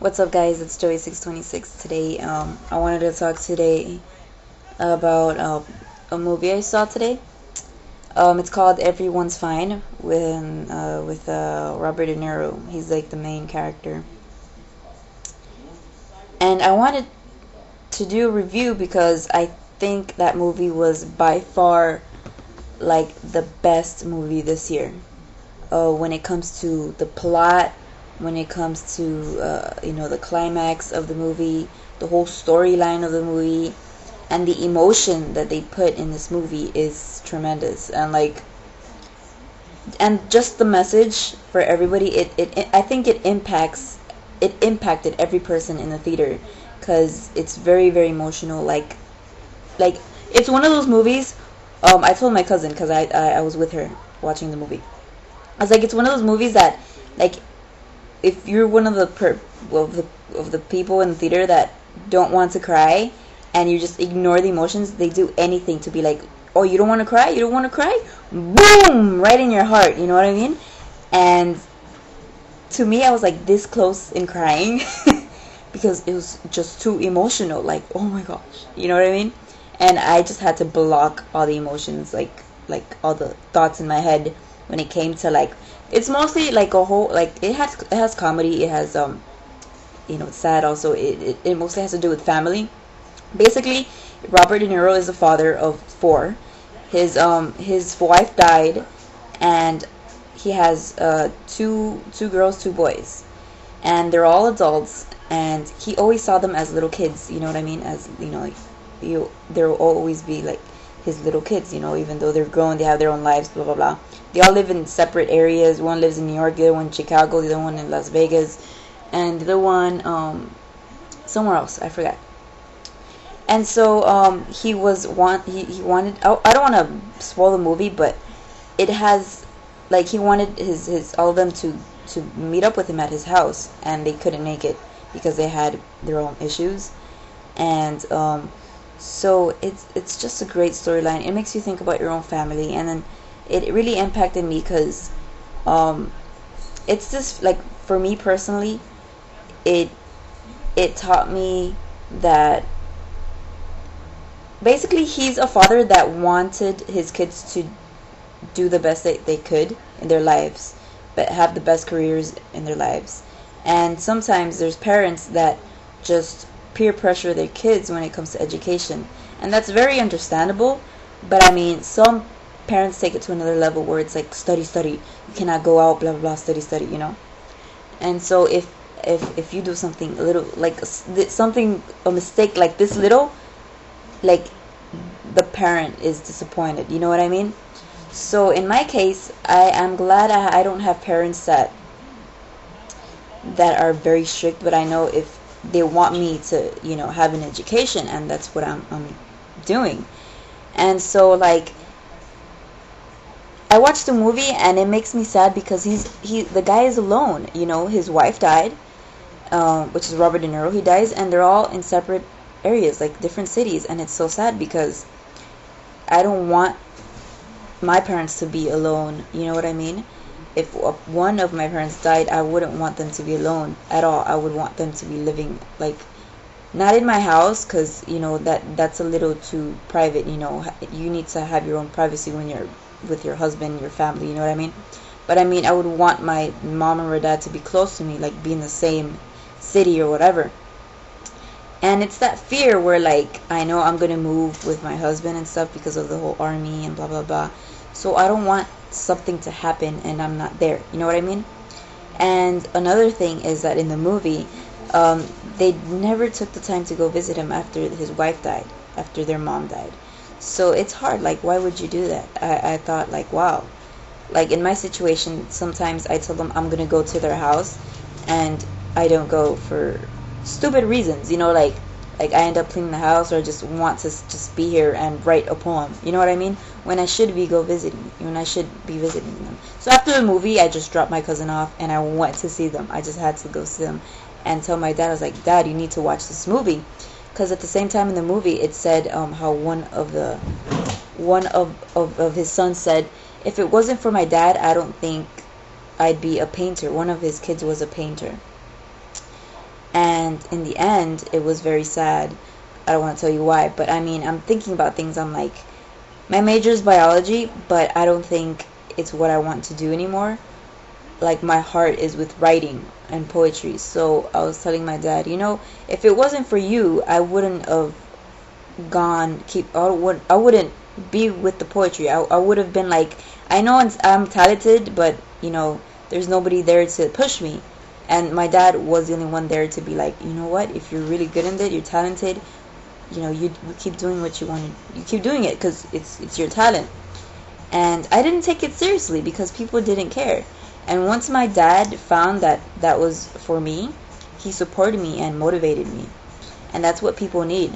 What's up, guys? It's Joey626. Today, I wanted to talk today about a movie I saw today. It's called Everyone's Fine with Robert De Niro. He's like the main character, and I wanted to do a review because I think that movie was by far like the best movie this year. When it comes to the plot, when it comes to the climax of the movie, the whole storyline of the movie, and the emotion that they put in this movie is tremendous. And just the message for everybody. I think it impacted every person in the theater because it's very very emotional. Like it's one of those movies. I told my cousin because I was with her watching the movie. I was like, it's one of those movies that, like, if you're one of the people in the theater that don't want to cry and you just ignore the emotions, they do anything to be like, oh, you don't want to cry, you don't want to cry, boom, right in your heart. You know what I mean? And to me, I was like this close in crying because it was just too emotional. Like, oh my gosh, you know what I mean? And I just had to block all the emotions, like all the thoughts in my head when it came to, like, it's mostly like a whole, like, it has comedy, it has it's sad also. It mostly has to do with family. Basically, Robert De Niro is the father of four. His wife died, and he has two girls, two boys, and they're all adults. And he always saw them as little kids. You know what I mean? As like, there will always be like his little kids. Even though they're grown, they have their own lives. Blah blah blah. They all live in separate areas. One lives in New York, the other one in Chicago, the other one in Las Vegas, and the other one somewhere else. I forgot. And so he wanted. I don't want to spoil the movie, but it has, like, he wanted his all of them to meet up with him at his house, and they couldn't make it because they had their own issues. And so it's just a great storyline. It makes you think about your own family, and then it really impacted me because it's just like, for me personally, it taught me that basically he's a father that wanted his kids to do the best they could in their lives, but have the best careers in their lives. And sometimes there's parents that just peer pressure their kids when it comes to education, and that's very understandable. But I mean, some parents take it to another level where it's like, study, study, you cannot go out, blah blah blah, study, study. And so if you do something a little, like something, a mistake like this little, like, the parent is disappointed. You know what I mean? So in my case, I am glad I don't have parents that are very strict, but I know if they want me to have an education, and that's what I'm doing. And so, like, I watched the movie and it makes me sad because the guy is alone. His wife died, which is Robert De Niro. He dies, and they're all in separate areas, like different cities, and it's so sad because I don't want my parents to be alone. You know what I mean? If one of my parents died, I wouldn't want them to be alone at all. I would want them to be living, like, not in my house, because that's a little too private. You need to have your own privacy when you're with your husband, your family. You know what I mean? But I mean, I would want my mom or dad to be close to me, like be in the same city or whatever. And it's that fear where, like, I know I'm gonna move with my husband and stuff because of the whole army and blah blah blah. So I don't want something to happen and I'm not there. You know what I mean? And another thing is that in the movie, they never took the time to go visit him after his wife died, after their mom died. So it's hard. Like, why would you do that? I thought, like, wow. Like, in my situation, sometimes I tell them I'm gonna go to their house, and I don't go for stupid reasons. Like I end up cleaning the house, or I just want to just be here and write a poem. You know what I mean? When I should be visiting them. So after the movie, I just dropped my cousin off and I went to see them. I just had to go see them and tell my dad. I was like, Dad, you need to watch this movie, because at the same time in the movie it said how one of his sons said, if it wasn't for my dad, I don't think I'd be a painter. One of his kids was a painter. And in the end, it was very sad. I don't want to tell you why, but I mean, I'm thinking about things. I'm like, my major is biology, but I don't think it's what I want to do anymore. Like, my heart is with writing and poetry. So I was telling my dad, if it wasn't for you, I wouldn't have I wouldn't be with the poetry. I would have been like, I know I'm talented, but there's nobody there to push me. And my dad was the only one there to be like, you know what, if you're really good in it, you're talented, you keep doing what you want to, you keep doing it because it's your talent. And I didn't take it seriously because people didn't care. And once my dad found that that was for me, he supported me and motivated me. And that's what people need.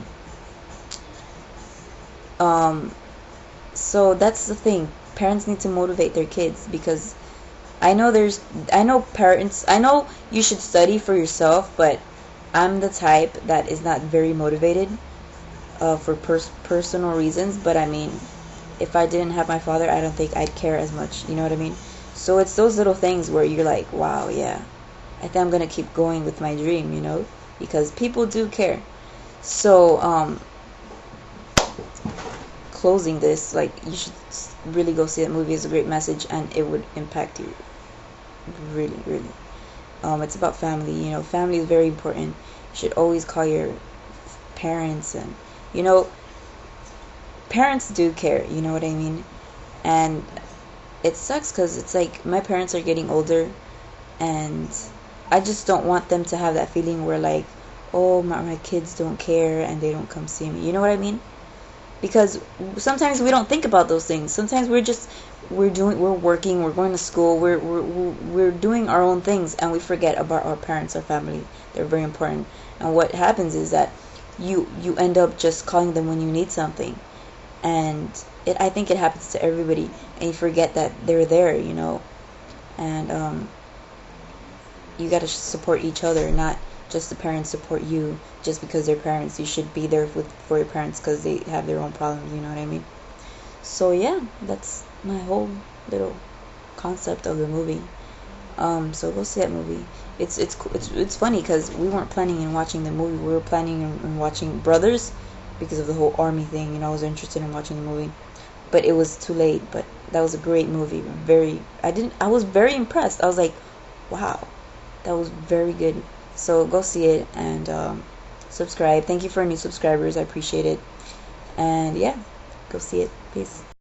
So that's the thing. Parents need to motivate their kids, because I know parents, I know you should study for yourself, but I'm the type that is not very motivated for personal reasons. But I mean, if I didn't have my father, I don't think I'd care as much. You know what I mean? So it's those little things where you're like, wow, yeah, I think I'm gonna keep going with my dream, because people do care. So closing this, like, you should really go see that movie. It's a great message, and it would impact you really, really. It's about family. Family is very important. You should always call your parents, and parents do care, you know what I mean? And it sucks because it's like my parents are getting older, and I just don't want them to have that feeling where like, oh, my kids don't care and they don't come see me. You know what I mean? Because sometimes we don't think about those things. Sometimes we're working, we're going to school, we're doing our own things, and we forget about our parents, our family. They're very important. And what happens is that you end up just calling them when you need something, and I think it happens to everybody, and you forget that they're there, and you gotta support each other, not just the parents support you just because they're parents. You should be there for your parents because they have their own problems, you know what I mean? So yeah, that's my whole little concept of the movie. So go see that movie. It's funny because we weren't planning on watching the movie. We were planning on watching Brothers because of the whole army thing. I was interested in watching the movie, but it was too late. But that was a great movie. I was very impressed. I was like, wow, that was very good. So go see it, and subscribe. Thank you for new subscribers. I appreciate it. And yeah, go see it. Peace.